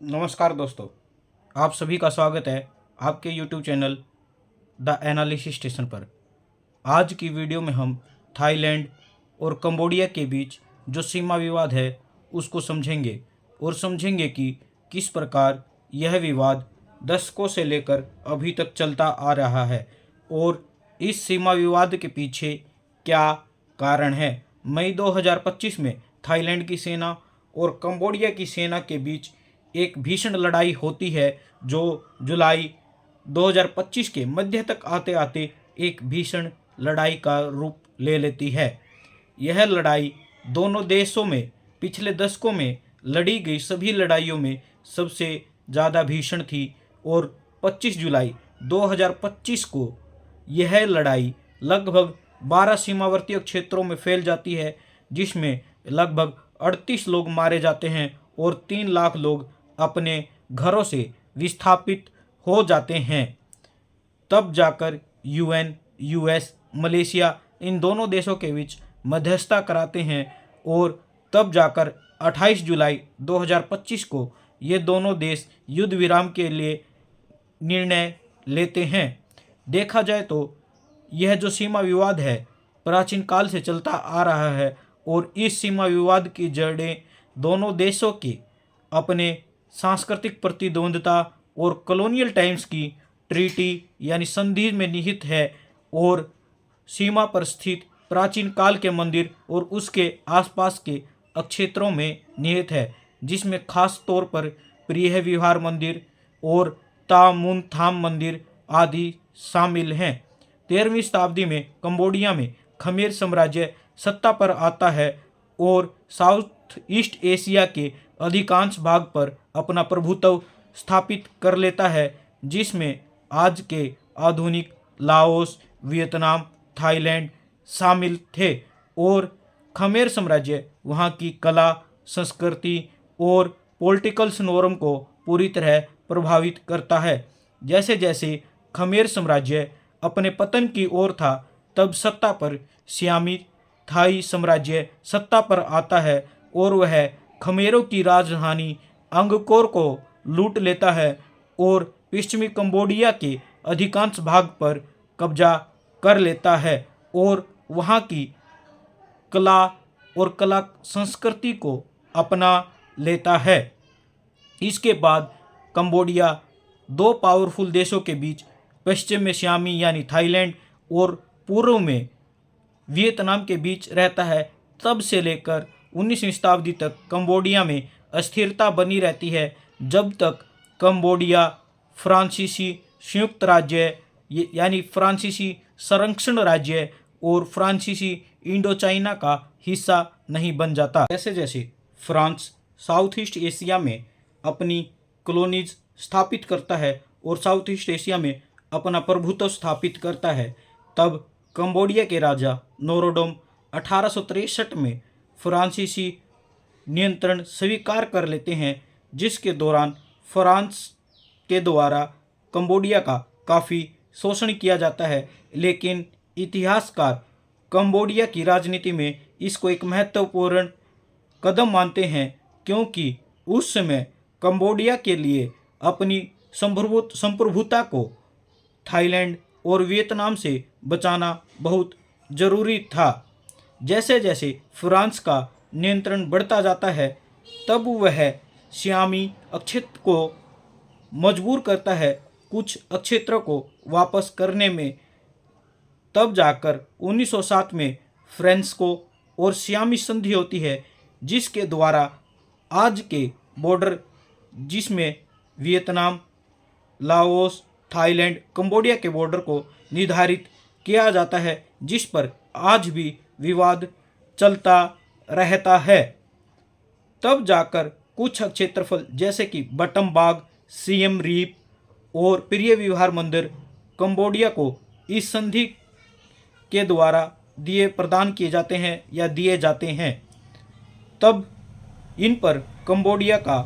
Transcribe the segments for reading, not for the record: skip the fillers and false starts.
नमस्कार दोस्तों, आप सभी का स्वागत है आपके YouTube channel the analysis station पर। आज की वीडियो में हम थाईलैंड और कंबोडिया के बीच जो सीमा विवाद है उसको समझेंगे और समझेंगे कि किस प्रकार यह विवाद दशकों से लेकर अभी तक चलता आ रहा है और इस सीमा विवाद के पीछे क्या कारण है। मई 2025 में थाईलैंड की सेना और कंबोडिया की सेना के बीच एक भीषण लड़ाई होती है जो जुलाई 2025 के मध्य तक आते आते एक भीषण लड़ाई का रूप ले लेती है। यह लड़ाई दोनों देशों में पिछले दशकों में लड़ी गई सभी लड़ाइयों में सबसे ज़्यादा भीषण थी और 25 जुलाई 2025 को यह लड़ाई लगभग 12 सीमावर्ती क्षेत्रों में फैल जाती है, जिसमें लगभग 38 लोग मारे जाते हैं और 3 लाख लोग अपने घरों से विस्थापित हो जाते हैं। तब जाकर यूएन, यूएस, मलेशिया इन दोनों देशों के बीच मध्यस्थता कराते हैं और तब जाकर 28 जुलाई 2025 को ये दोनों देश युद्ध विराम के लिए निर्णय लेते हैं। देखा जाए तो यह जो सीमा विवाद है प्राचीन काल से चलता आ रहा है और इस सीमा विवाद की जड़ें दोनों देशों के अपने सांस्कृतिक प्रतिद्वंद्विता और कॉलोनियल टाइम्स की ट्रीटी यानी संधि में निहित है और सीमा पर स्थित प्राचीन काल के मंदिर और उसके आसपास के क्षेत्रों में निहित है, जिसमें खास तौर पर प्रिय विहार मंदिर और तामुन थाम मंदिर आदि शामिल हैं। 13वीं शताब्दी में कंबोडिया में खमेर साम्राज्य सत्ता पर आता है और साउथ ईस्ट एशिया के अधिकांश भाग पर अपना प्रभुत्व स्थापित कर लेता है, जिसमें आज के आधुनिक लाओस, वियतनाम, थाईलैंड शामिल थे और खमेर साम्राज्य वहाँ की कला, संस्कृति और पॉलिटिकल नॉर्म को पूरी तरह प्रभावित करता है। जैसे जैसे खमेर साम्राज्य अपने पतन की ओर था, तब सत्ता पर सियामी थाई साम्राज्य सत्ता पर आता है और वह खमेरों की राजधानी अंगकोर को लूट लेता है और पश्चिमी कंबोडिया के अधिकांश भाग पर कब्जा कर लेता है और वहाँ की कला और कला संस्कृति को अपना लेता है। इसके बाद कंबोडिया दो पावरफुल देशों के बीच पश्चिम में सियामी यानी थाईलैंड और पूर्व में वियतनाम के बीच रहता है। तब से लेकर 19वीं शताब्दी तक कंबोडिया में अस्थिरता बनी रहती है, जब तक कंबोडिया फ्रांसीसी संयुक्त राज्य यानी फ्रांसीसी संरक्षण राज्य और फ्रांसीसी इंडो चाइना का हिस्सा नहीं बन जाता। जैसे जैसे फ्रांस साउथ ईस्ट एशिया में अपनी कॉलोनीज स्थापित करता है और साउथ ईस्ट एशिया में अपना प्रभुत्व स्थापित करता है, तब कंबोडिया के राजा नोरोडोम 1863 में फ्रांसीसी नियंत्रण स्वीकार कर लेते हैं, जिसके दौरान फ्रांस के द्वारा कंबोडिया का काफ़ी शोषण किया जाता है। लेकिन इतिहासकार कंबोडिया की राजनीति में इसको एक महत्वपूर्ण कदम मानते हैं, क्योंकि उस समय कंबोडिया के लिए अपनी संप्रभुता को थाईलैंड और वियतनाम से बचाना बहुत ज़रूरी था। जैसे जैसे फ्रांस का नियंत्रण बढ़ता जाता है, तब वह सियामी क्षेत्र को मजबूर करता है कुछ क्षेत्रों को वापस करने में। तब जाकर 1907 में फ्रांसिस्को और सियामी संधि होती है, जिसके द्वारा आज के बॉर्डर, जिसमें वियतनाम, लाओस, थाईलैंड, कंबोडिया के बॉर्डर को निर्धारित किया जाता है, जिस पर आज भी विवाद चलता रहता है। तब जाकर कुछ क्षेत्रफल जैसे कि बटम बाग, सियम रीप और प्रिय विहार मंदिर कंबोडिया को इस संधि के द्वारा प्रदान किए जाते हैं या दिए जाते हैं। तब इन पर कंबोडिया का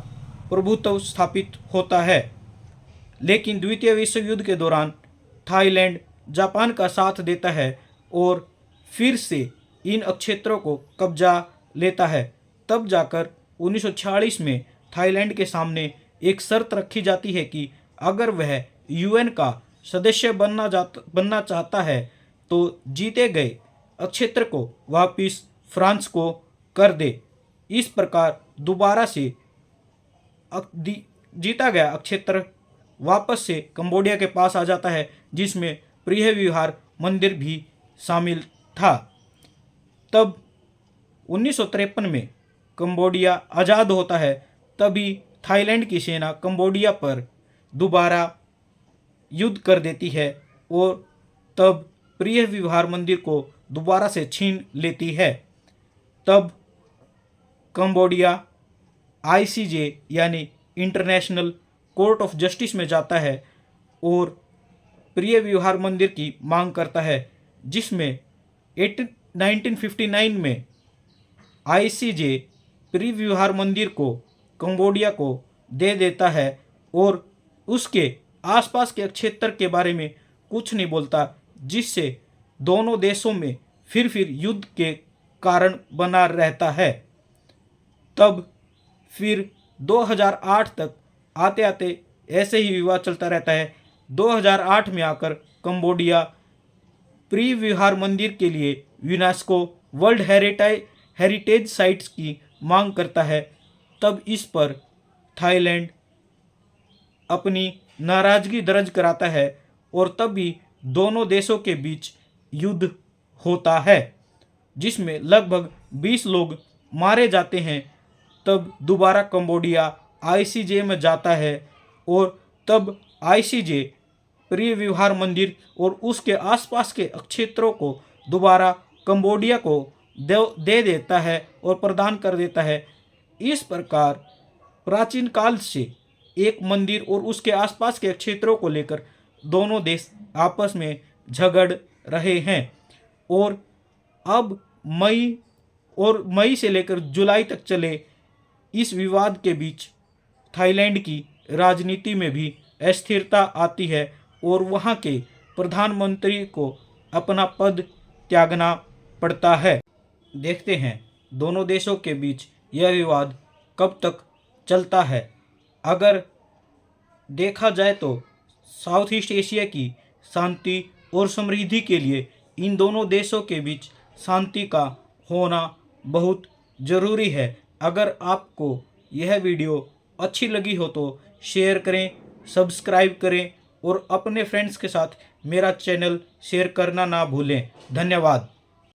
प्रभुत्व स्थापित होता है। लेकिन द्वितीय विश्व युद्ध के दौरान थाईलैंड जापान का साथ देता है और फिर से इन क्षेत्रों को कब्जा लेता है। तब जाकर 1946 में थाईलैंड के सामने एक शर्त रखी जाती है कि अगर वह यूएन का सदस्य बनना चाहता है तो जीते गए क्षेत्र को वापिस फ्रांस को कर दे। इस प्रकार दोबारा से जीता गया क्षेत्र वापस से कंबोडिया के पास आ जाता है, जिसमें प्रिय विहार मंदिर भी शामिल था। तब 1953 में कंबोडिया आज़ाद होता है। तभी थाईलैंड की सेना कंबोडिया पर दोबारा युद्ध कर देती है और तब प्रिय विहार मंदिर को दोबारा से छीन लेती है। तब कंबोडिया आईसीजे यानी इंटरनेशनल कोर्ट ऑफ जस्टिस में जाता है और प्रिय विहार मंदिर की मांग करता है, जिसमें 1959 में आईसीजे प्रिय विहार मंदिर को कंबोडिया को दे देता है और उसके आसपास के क्षेत्र के बारे में कुछ नहीं बोलता, जिससे दोनों देशों में फिर युद्ध के कारण बना रहता है। तब फिर 2008 तक आते आते ऐसे ही विवाद चलता रहता है। 2008 में आकर कंबोडिया प्रिय विहार मंदिर के लिए यूनेस्को वर्ल्ड हेरिटेज साइट्स की मांग करता है। तब इस पर थाईलैंड अपनी नाराजगी दर्ज कराता है और तभी दोनों देशों के बीच युद्ध होता है, जिसमें लगभग 20 लोग मारे जाते हैं। तब दोबारा कंबोडिया आईसीजे में जाता है और तब आईसीजे प्रिय विहार मंदिर और उसके आसपास के क्षेत्रों को दोबारा कंबोडिया को दे देता है और प्रदान कर देता है। इस प्रकार प्राचीन काल से एक मंदिर और उसके आसपास के क्षेत्रों को लेकर दोनों देश आपस में झगड़ रहे हैं और अब मई से लेकर जुलाई तक चले इस विवाद के बीच थाईलैंड की राजनीति में भी अस्थिरता आती है और वहां के प्रधानमंत्री को अपना पद त्यागना पड़ता है। देखते हैं दोनों देशों के बीच यह विवाद कब तक चलता है। अगर देखा जाए तो साउथ ईस्ट एशिया की शांति और समृद्धि के लिए इन दोनों देशों के बीच शांति का होना बहुत ज़रूरी है। अगर आपको यह वीडियो अच्छी लगी हो तो शेयर करें, सब्सक्राइब करें और अपने फ्रेंड्स के साथ मेरा चैनल शेयर करना ना भूलें। धन्यवाद।